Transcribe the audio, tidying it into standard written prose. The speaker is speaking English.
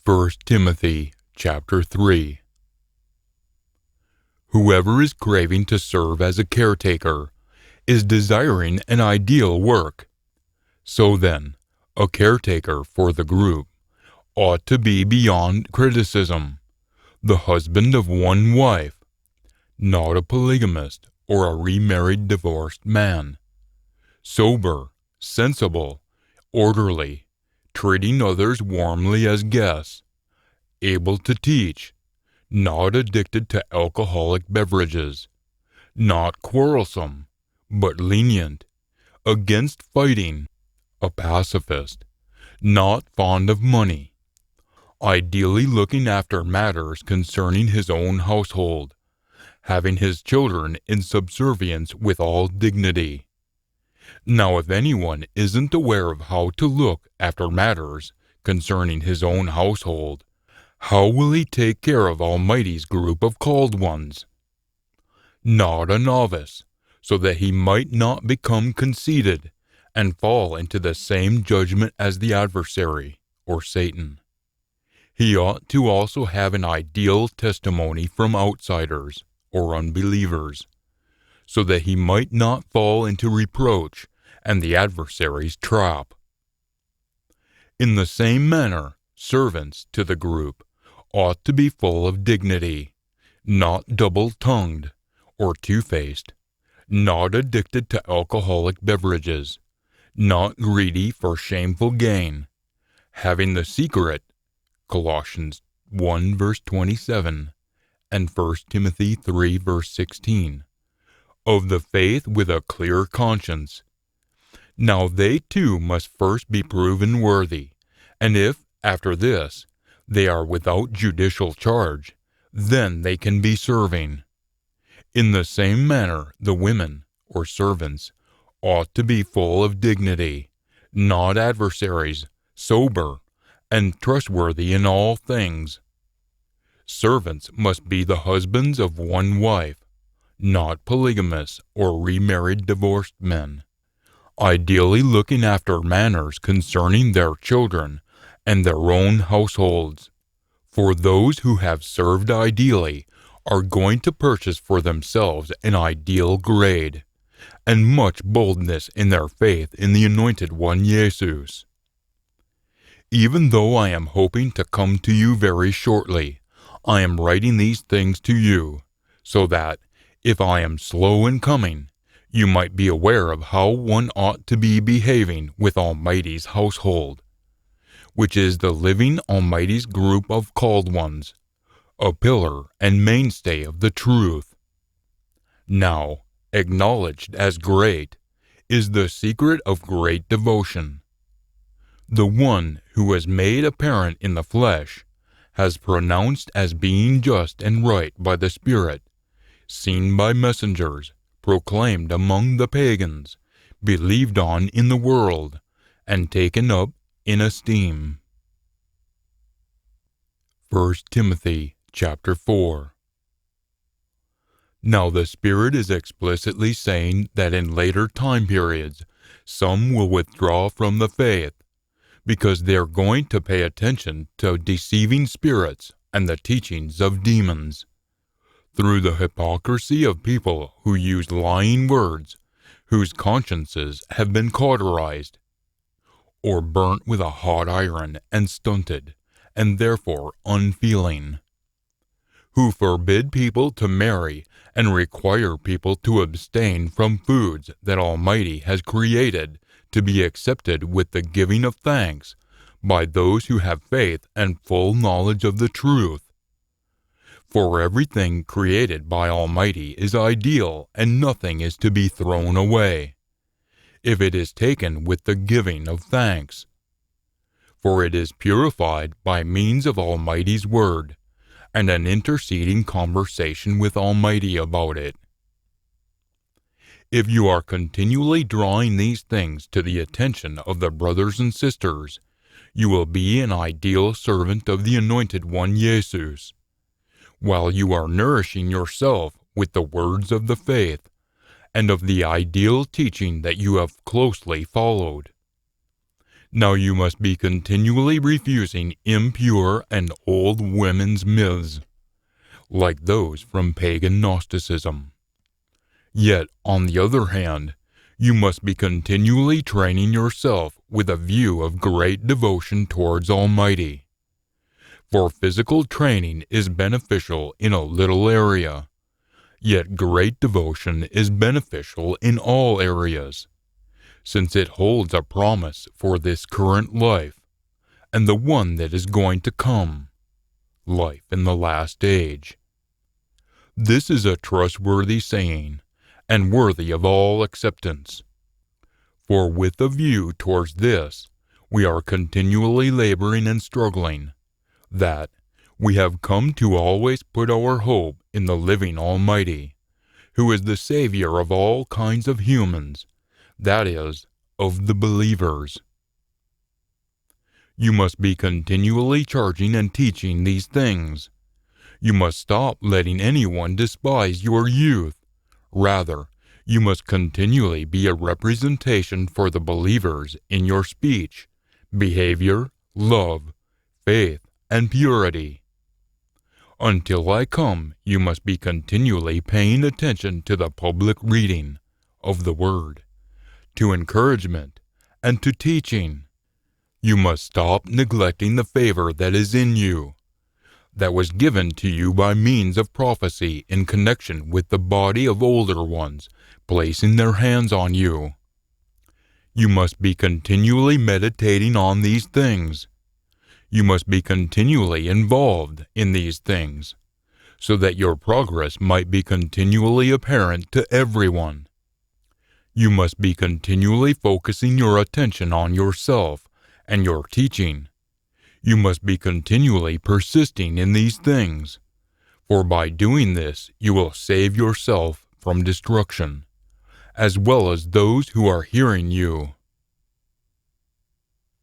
1 Timothy chapter 3. Whoever is craving to serve as a caretaker is desiring an ideal work. So then, a caretaker for the group ought to be beyond criticism, the husband of one wife, not a polygamist or a remarried divorced man, sober, sensible, orderly, treating others warmly as guests, able to teach, not addicted to alcoholic beverages, not quarrelsome, but lenient, against fighting, a pacifist, not fond of money, ideally looking after matters concerning his own household, having his children in subservience with all dignity. Now if anyone isn't aware of how to look after matters concerning his own household, how will he take care of Almighty's group of called ones? Not a novice, so that he might not become conceited and fall into the same judgment as the adversary, or Satan. He ought to also have an ideal testimony from outsiders, or unbelievers, so that he might not fall into reproach and the adversary's trap. In the same manner, servants to the group ought to be full of dignity, not double-tongued or two-faced, not addicted to alcoholic beverages, not greedy for shameful gain, having the secret, Colossians 1 verse 27 and 1 Timothy 3 verse 16, of the faith with a clear conscience. Now they too must first be proven worthy, and if, after this, they are without judicial charge, then they can be serving. In the same manner the women, or servants, ought to be full of dignity, not adversaries, sober, and trustworthy in all things. Servants must be the husbands of one wife, not polygamists or remarried divorced men, ideally looking after matters concerning their children and their own households. For those who have served ideally are going to purchase for themselves an ideal grade, and much boldness in their faith in the Anointed One Jesus. Even though I am hoping to come to you very shortly, I am writing these things to you, so that, if I am slow in coming, you might be aware of how one ought to be behaving with Almighty's household, which is the living Almighty's group of called ones, a pillar and mainstay of the truth. Now, acknowledged as great, is the secret of great devotion. The one who was made apparent in the flesh has pronounced as being just and right by the Spirit, seen by messengers, proclaimed among the pagans, believed on in the world, and taken up in esteem. 1 Timothy chapter 4. Now the Spirit is explicitly saying that in later time periods some will withdraw from the faith, because they are going to pay attention to deceiving spirits and the teachings of demons, through the hypocrisy of people who use lying words, whose consciences have been cauterized, or burnt with a hot iron and stunted, and therefore unfeeling, who forbid people to marry and require people to abstain from foods that Almighty has created to be accepted with the giving of thanks by those who have faith and full knowledge of the truth. For everything created by Almighty is ideal, and nothing is to be thrown away, if it is taken with the giving of thanks. For it is purified by means of Almighty's word, and an interceding conversation with Almighty about it. If you are continually drawing these things to the attention of the brothers and sisters, you will be an ideal servant of the Anointed One Jesus, while you are nourishing yourself with the words of the faith and of the ideal teaching that you have closely followed. Now you must be continually refusing impure and old women's myths, like those from pagan Gnosticism. Yet, on the other hand, you must be continually training yourself with a view of great devotion towards Almighty. For physical training is beneficial in a little area, yet great devotion is beneficial in all areas, since it holds a promise for this current life and the one that is going to come, life in the last age. This is a trustworthy saying, and worthy of all acceptance. For with a view towards this, we are continually laboring and struggling, that we have come to always put our hope in the living Almighty, who is the Savior of all kinds of humans, that is, of the believers. You must be continually charging and teaching these things. You must stop letting anyone despise your youth. Rather, you must continually be a representation for the believers in your speech, behavior, love, faith, and purity. Until I come, you must be continually paying attention to the public reading of the Word, to encouragement, and to teaching. You must stop neglecting the favor that is in you, that was given to you by means of prophecy in connection with the body of older ones placing their hands on you. You must be continually meditating on these things. You must be continually involved in these things, so that your progress might be continually apparent to everyone. You must be continually focusing your attention on yourself and your teaching. You must be continually persisting in these things, for by doing this you will save yourself from destruction, as well as those who are hearing you.